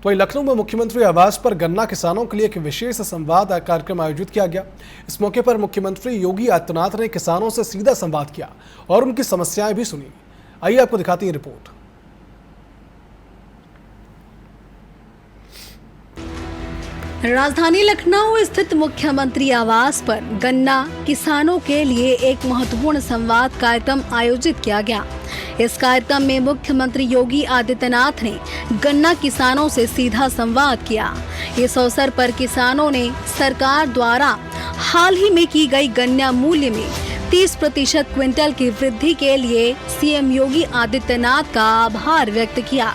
वहीं लखनऊ में मुख्यमंत्री आवास पर गन्ना किसानों के लिए एक विशेष संवाद कार्यक्रम आयोजित किया गया। इस मौके पर मुख्यमंत्री योगी आदित्यनाथ ने किसानों से सीधा संवाद किया और उनकी समस्याएं भी सुनी। आइए आपको दिखाती है रिपोर्ट। राजधानी लखनऊ स्थित मुख्यमंत्री आवास पर गन्ना किसानों के लिए एक महत्वपूर्ण संवाद कार्यक्रम आयोजित किया गया। इस कार्यक्रम में मुख्यमंत्री योगी आदित्यनाथ ने गन्ना किसानों से सीधा संवाद किया। इस अवसर पर किसानों ने सरकार द्वारा हाल ही में की गई गन्ना मूल्य में 30% क्विंटल की वृद्धि के लिए सीएम योगी आदित्यनाथ का आभार व्यक्त किया।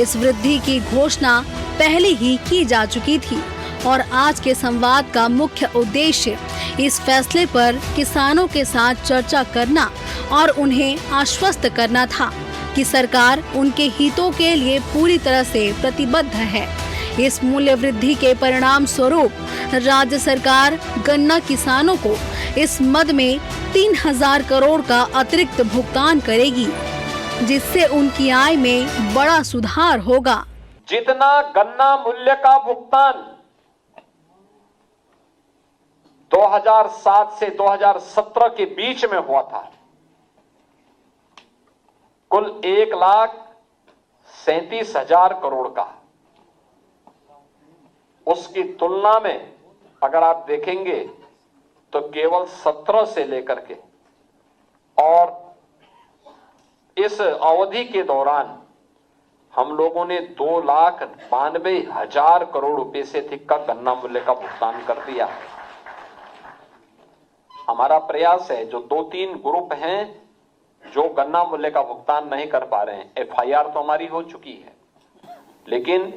इस वृद्धि की घोषणा पहले ही की जा चुकी थी और आज के संवाद का मुख्य उद्देश्य इस फैसले पर किसानों के साथ चर्चा करना और उन्हें आश्वस्त करना था कि सरकार उनके हितों के लिए पूरी तरह से प्रतिबद्ध है। इस मूल्य वृद्धि के परिणाम स्वरूप राज्य सरकार गन्ना किसानों को इस मद में 3000 करोड़ का अतिरिक्त भुगतान करेगी, जिससे उनकी आय में बड़ा सुधार होगा। जितना गन्ना मूल्य का भुगतान 2007 से 2017 के बीच में हुआ था, कुल 1,37,000 करोड़ का, उसकी तुलना में अगर आप देखेंगे तो केवल 17 से लेकर के और इस अवधि के दौरान हम लोगों ने 2,92,000 करोड़ रुपए से अधिक का गन्ना मूल्य का भुगतान कर दिया है। हमारा प्रयास है, जो 2-3 ग्रुप हैं जो गन्ना मूल्य का भुगतान नहीं कर पा रहे हैं, एफआईआर तो हमारी हो चुकी है, लेकिन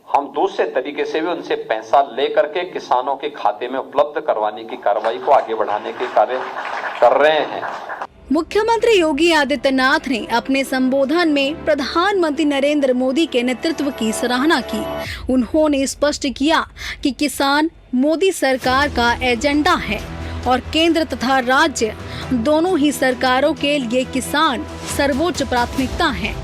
हम दूसरे तरीके से भी उनसे पैसा लेकर के किसानों के खाते में उपलब्ध करवाने की कार्रवाई को आगे बढ़ाने के कार्य कर रहे हैं। मुख्यमंत्री योगी आदित्यनाथ ने अपने संबोधन में प्रधानमंत्री नरेंद्र मोदी के नेतृत्व की सराहना की। उन्होंने स्पष्ट किया कि किसान मोदी सरकार का एजेंडा है और केंद्र तथा राज्य दोनों ही सरकारों के लिए किसान सर्वोच्च प्राथमिकता है।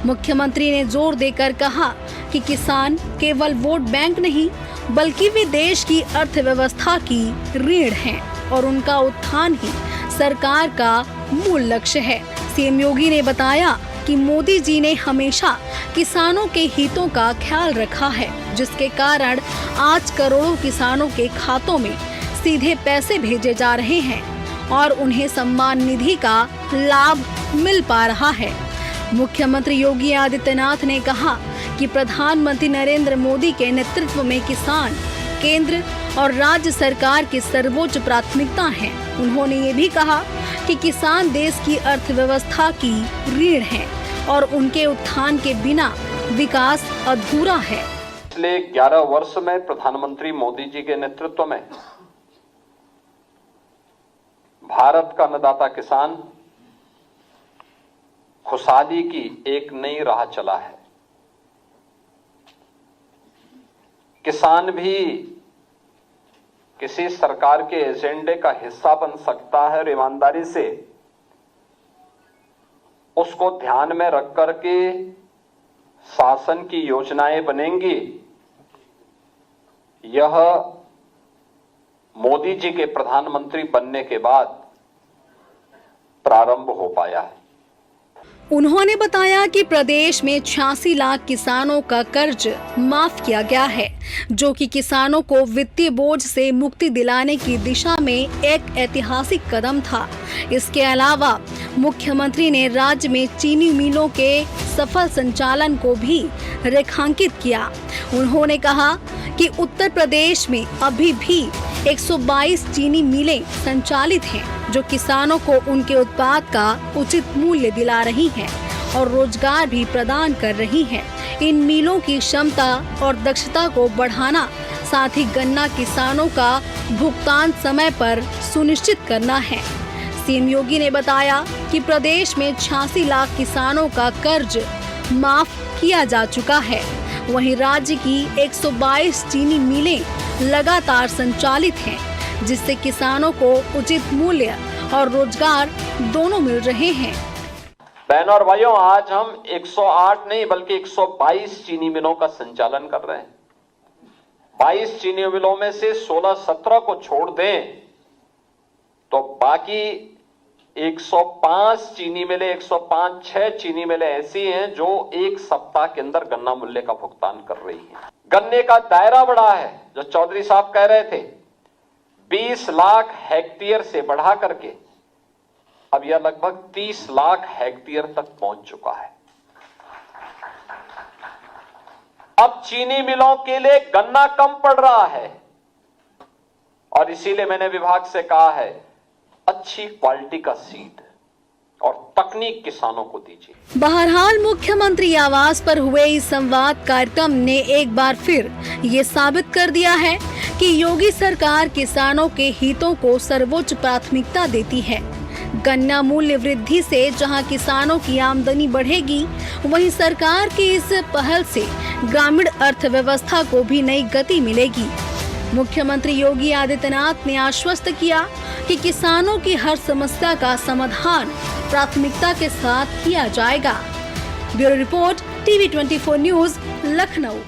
मुख्यमंत्री ने जोर देकर कहा कि किसान केवल वोट बैंक नहीं, बल्कि वे देश की अर्थव्यवस्था की रीढ़ हैं और उनका उत्थान ही सरकार का मूल लक्ष्य है। सीएम योगी ने बताया कि मोदी जी ने हमेशा किसानों के हितों का ख्याल रखा है, जिसके कारण आज करोड़ों किसानों के खातों में सीधे पैसे भेजे जा रहे हैं और उन्हें सम्मान निधि का लाभ मिल पा रहा है। मुख्यमंत्री योगी आदित्यनाथ ने कहा कि प्रधानमंत्री नरेंद्र मोदी के नेतृत्व में किसान केंद्र और राज्य सरकार की सर्वोच्च प्राथमिकता हैं। उन्होंने ये भी कहा कि किसान देश की अर्थव्यवस्था की रीढ़ हैं और उनके उत्थान के बिना विकास अधूरा है। पिछले 11 वर्ष में प्रधानमंत्री मोदी जी के नेतृत्व में भारत का अन्नदाता किसान खुशहाली की एक नई राह चला है। किसान भी किसी सरकार के एजेंडे का हिस्सा बन सकता है और ईमानदारी से उसको ध्यान में रख कर के शासन की योजनाएं बनेंगी। यह मोदी जी के प्रधानमंत्री बनने के बाद प्रारंभ हो पाया है। उन्होंने बताया कि प्रदेश में 86 लाख किसानों का कर्ज माफ किया गया है, जो कि किसानों को वित्तीय बोझ से मुक्ति दिलाने की दिशा में एक ऐतिहासिक कदम था। इसके अलावा मुख्यमंत्री ने राज्य में चीनी मिलों के सफल संचालन को भी रेखांकित किया। उन्होंने कहा कि उत्तर प्रदेश में अभी भी 122 चीनी मिलें संचालित हैं, जो किसानों को उनके उत्पाद का उचित मूल्य दिला रही हैं और रोजगार भी प्रदान कर रही हैं। इन मिलों की क्षमता और दक्षता को बढ़ाना, साथ ही गन्ना किसानों का भुगतान समय पर सुनिश्चित करना है। सीएम योगी ने बताया कि प्रदेश में 86 लाख किसानों का कर्ज माफ किया जा चुका है। वहीं राज्य की 122 चीनी मिलें लगातार संचालित हैं, जिससे किसानों को उचित मूल्य और रोजगार दोनों मिल रहे हैं। बहनों और भाइयों, आज हम 108 नहीं बल्कि 122 चीनी मिलों का संचालन कर रहे हैं। 22 चीनी मिलों में से 16-17 को छोड़ दें तो बाकी 105 चीनी मिलें, 105-6 चीनी मिलें ऐसी हैं जो एक सप्ताह के अंदर गन्ना मूल्य का भुगतान कर रही हैं। गन्ने का दायरा बढ़ा है, जो चौधरी साहब कह रहे थे, 20 लाख हेक्टेयर से बढ़ा करके अब यह लगभग 30 लाख हेक्टेयर तक पहुंच चुका है। अब चीनी मिलों के लिए गन्ना कम पड़ रहा है और इसीलिए मैंने विभाग से कहा है, अच्छी क्वालिटी का सीड और तकनीक किसानों को दीजिए। बहरहाल मुख्यमंत्री आवास पर हुए इस संवाद कार्यक्रम ने एक बार फिर ये साबित कर दिया है कि योगी सरकार किसानों के हितों को सर्वोच्च प्राथमिकता देती है। गन्ना मूल्य वृद्धि से जहां किसानों की आमदनी बढ़ेगी, वहीं सरकार की इस पहल से ग्रामीण अर्थव्यवस्था को भी नई गति मिलेगी। मुख्यमंत्री योगी आदित्यनाथ ने आश्वस्त किया कि किसानों की हर समस्या का समाधान प्राथमिकता के साथ किया जाएगा। Bureau report, TV 24 news, Lucknow.